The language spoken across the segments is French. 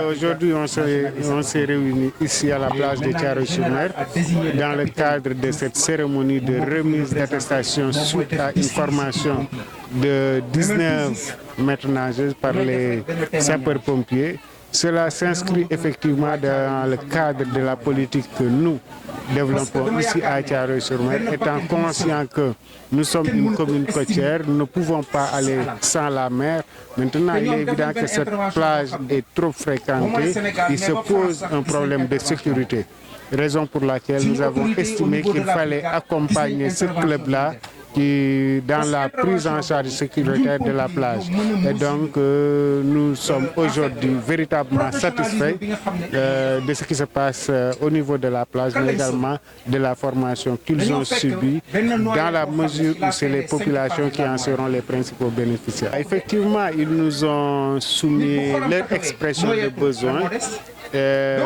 Aujourd'hui, on s'est réunis ici à la plage de Thiaroye-sur-Mer dans le cadre de cette cérémonie de remise d'attestation suite à une formation de 19 maîtres nageuses par les sapeurs-pompiers. Cela s'inscrit effectivement dans le cadre de la politique que nous développons ici à Thiaroye-sur-Mer, étant conscient que nous sommes une commune côtière, nous ne pouvons pas aller sans la mer. Maintenant, il est évident que cette plage est trop fréquentée, il se pose un problème de sécurité. Raison pour laquelle nous avons estimé qu'il fallait accompagner ce club-là dans la prise en charge sécuritaire de la plage. Et donc, nous sommes aujourd'hui véritablement satisfaits de ce qui se passe au niveau de la plage, mais également de la formation qu'ils ont subie, dans la mesure où c'est les populations qui en seront les principaux bénéficiaires. Effectivement, ils nous ont soumis leur expression de besoin.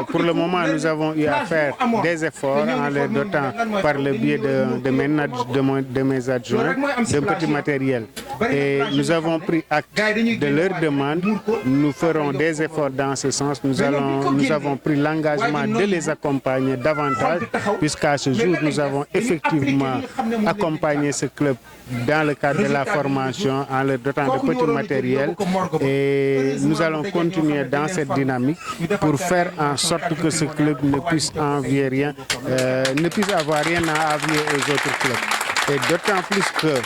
Pour le moment, nous avons eu à faire des efforts en les dotant par le biais de mes adjoints d'un petit matériel. Et nous avons pris acte de leur demande. Nous ferons des efforts dans ce sens. Nous avons pris l'engagement de les accompagner davantage, puisqu'à ce jour, nous avons effectivement accompagné ce club dans le cadre de la formation en leur dotant de petits matériels. Et nous allons continuer dans cette dynamique pour faire en sorte que ce club ne puisse envier rien, ne puisse avoir rien à envier aux autres clubs. Et d'autant plus que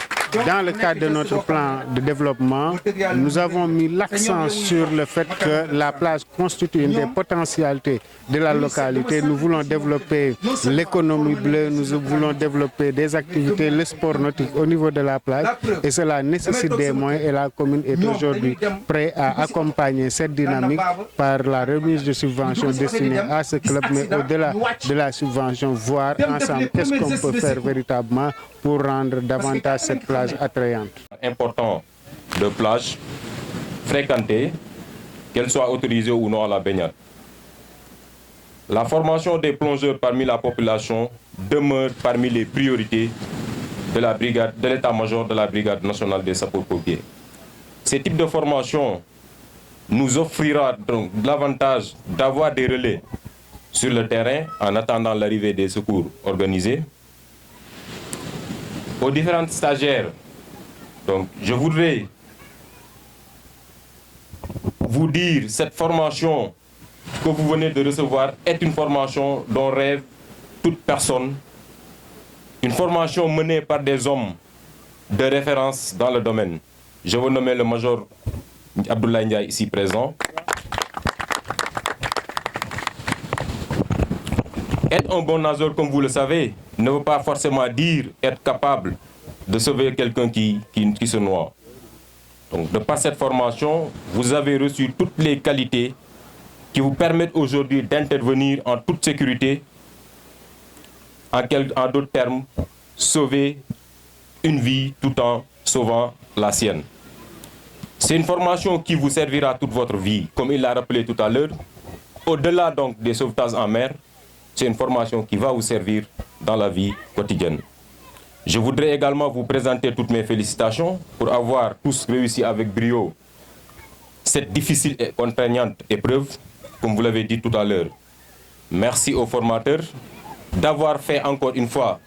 dans le cadre de notre plan de développement, nous avons mis l'accent sur le fait que la plage constitue une des potentialités de la localité. Nous voulons développer l'économie bleue, nous voulons développer des activités, le sport nautique au niveau de la plage, et cela nécessite des moyens, et la commune est aujourd'hui prête à accompagner cette dynamique par la remise de subventions destinées à ce club, mais au-delà de la subvention, voir ensemble qu'est-ce qu'on peut faire véritablement pour rendre davantage cette plage attrayante. Important de plages fréquentées, qu'elles soient autorisées ou non à la baignade. La formation des plongeurs parmi la population demeure parmi les priorités de l'état-major de la Brigade nationale des sapeurs-pompiers. Ce type de formation nous offrira donc l'avantage d'avoir des relais sur le terrain en attendant l'arrivée des secours organisés. Aux différentes stagiaires, donc je voudrais vous dire, cette formation que vous venez de recevoir est une formation dont rêve toute personne, une formation menée par des hommes de référence dans le domaine. Je veux nommer le major Abdoulaye Ndiaye ici présent. Être un bon nageur, comme vous le savez, ne veut pas forcément dire être capable de sauver quelqu'un qui se noie. Donc, de par cette formation, vous avez reçu toutes les qualités qui vous permettent aujourd'hui d'intervenir en toute sécurité, en d'autres termes, sauver une vie tout en sauvant la sienne. C'est une formation qui vous servira toute votre vie, comme il l'a rappelé tout à l'heure. Au-delà donc des sauvetages en mer, c'est une formation qui va vous servir dans la vie quotidienne. Je voudrais également vous présenter toutes mes félicitations pour avoir tous réussi avec brio cette difficile et contraignante épreuve, comme vous l'avez dit tout à l'heure. Merci aux formateurs d'avoir fait encore une fois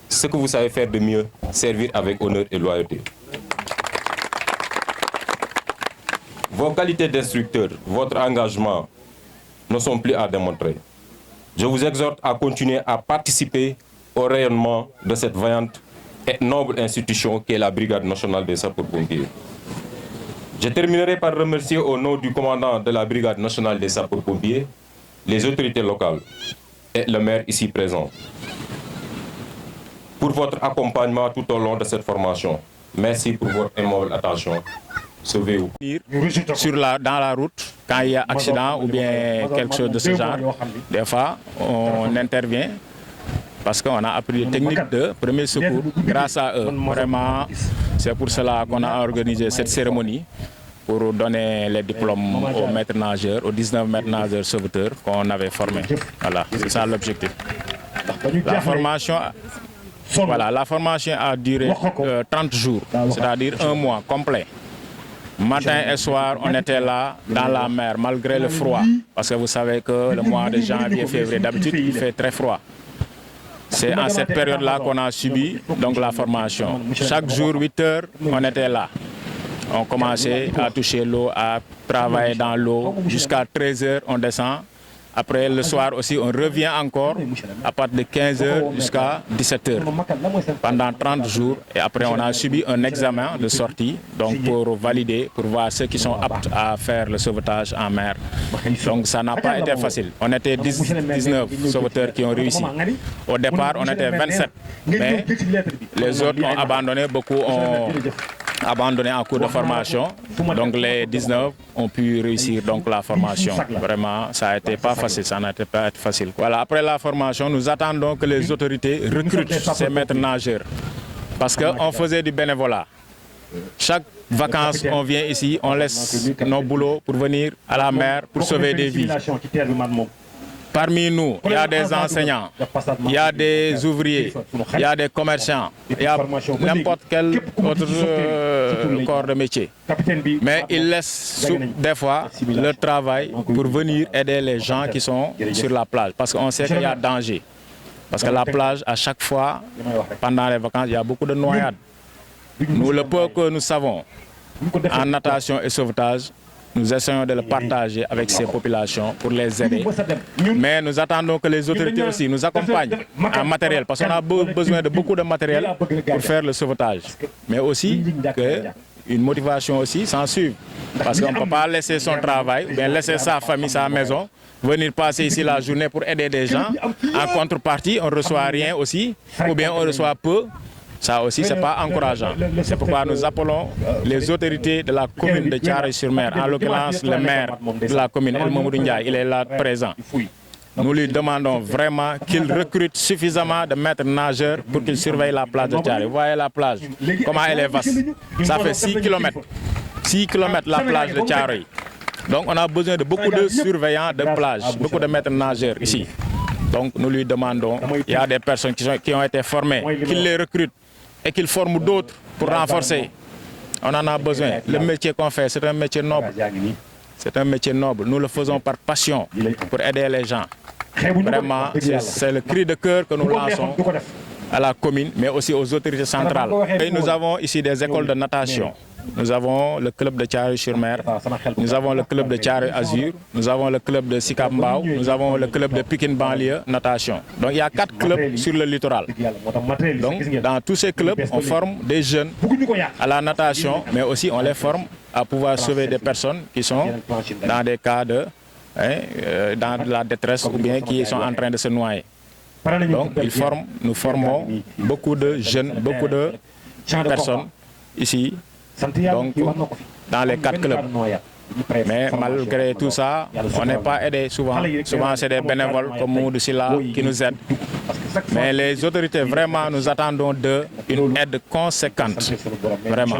ce que vous savez faire de mieux, servir avec honneur et loyauté. Vos qualités d'instructeur, votre engagement ne sont plus à démontrer. Je vous exhorte à continuer à participer au rayonnement de cette vaillante et noble institution qu'est la Brigade nationale des sapeurs-pompiers. Je terminerai par remercier au nom du commandant de la Brigade nationale des sapeurs-pompiers, les autorités locales et le maire ici présent pour votre accompagnement tout au long de cette formation. Merci pour votre aimable attention. Sauvez-vous. Dans la route, quand il y a accident ou bien quelque chose de ce genre, des fois, on intervient parce qu'on a appris les techniques de premier secours grâce à eux. Vraiment, c'est pour cela qu'on a organisé cette cérémonie pour donner les diplômes aux maîtres nageurs, aux 19 maîtres nageurs sauveteurs qu'on avait formés. Voilà, c'est ça l'objectif. La formation a duré 30 jours, c'est-à-dire un mois complet. Matin et soir, on était là dans la mer, malgré le froid. Parce que vous savez que le mois de janvier, février, d'habitude, il fait très froid. C'est en cette période-là qu'on a subi donc, la formation. Chaque jour, 8 heures, on était là. On commençait à toucher l'eau, à travailler dans l'eau. Jusqu'à 13 heures, on descend. Après, le soir aussi, on revient encore à partir de 15 heures jusqu'à 17 heures. Pendant 30 jours. Et après, on a subi un examen de sortie donc pour valider, pour voir ceux qui sont aptes à faire le sauvetage en mer. Donc, ça n'a pas été facile. On était 19 sauveteurs qui ont réussi. Au départ, on était 27. Mais les autres ont abandonné, beaucoup ont abandonné en cours de formation. Donc les 19 ont pu réussir donc, la formation. Vraiment, ça n'a été pas facile, ça n'a été pas facile. Voilà, après la formation, nous attendons que les autorités recrutent ces maîtres nageurs. Parce qu'on faisait du bénévolat. Chaque vacances, on vient ici, on laisse nos boulots pour venir à la mer pour sauver des vies. Parmi nous, il y a des enseignants, il y a des ouvriers, il y a des commerçants, il y a n'importe quel autre corps de métier. Mais ils laissent des fois leur travail pour venir aider les gens qui sont sur la plage. Parce qu'on sait qu'il y a danger. Parce que la plage, à chaque fois, pendant les vacances, il y a beaucoup de noyades. Nous, le peu que nous savons en natation et sauvetage, nous essayons de le partager avec ces populations pour les aider. Mais nous attendons que les autorités aussi nous accompagnent en matériel, parce qu'on a besoin de beaucoup de matériel pour faire le sauvetage. Mais aussi une motivation aussi s'en suive. Parce qu'on ne peut pas laisser son travail, ou bien laisser sa famille, sa maison, venir passer ici la journée pour aider des gens. En contrepartie, on ne reçoit rien aussi, ou bien on reçoit peu. Ça aussi, ce n'est pas encourageant. C'est pourquoi nous appelons les autorités de la commune de Thiaroye-sur-Mer, en l'occurrence le maire de la commune, El Mamadou Ndiaye, il est là présent. Nous lui demandons vraiment qu'il recrute suffisamment de maîtres nageurs pour qu'il surveille la plage de Thiaroye. Vous voyez la plage, comment elle est vaste. Ça fait 6 km. 6 km la plage de Thiaroye. Donc on a besoin de beaucoup de surveillants de plage, beaucoup de maîtres nageurs ici. Donc nous lui demandons, il y a des personnes qui ont été formées, qu'il les recrute et qu'ils forment d'autres pour renforcer. On en a besoin. Le métier qu'on fait, c'est un métier noble. C'est un métier noble. Nous le faisons par passion pour aider les gens. Vraiment, c'est le cri de cœur que nous lançons à la commune, mais aussi aux autorités centrales. Et nous avons ici des écoles de natation. Nous avons le club de Thiaroye-sur-Mer, nous avons le club de Thiaroye-Azur, nous avons le club de Sicap Mbao, nous avons le club de Pikine Banlieue Natation. Donc il y a 4 clubs sur le littoral. Donc dans tous ces clubs, on forme des jeunes à la natation, mais aussi on les forme à pouvoir sauver des personnes qui sont dans des cas de dans la détresse ou bien qui sont en train de se noyer. Donc nous formons beaucoup de jeunes, beaucoup de personnes ici. Donc, dans les 4 clubs. Mais malgré tout ça, on n'est pas aidé souvent. Souvent, c'est des bénévoles comme Moudou Silla qui nous aident. Mais les autorités, vraiment, nous attendons d'eux une aide conséquente. Vraiment.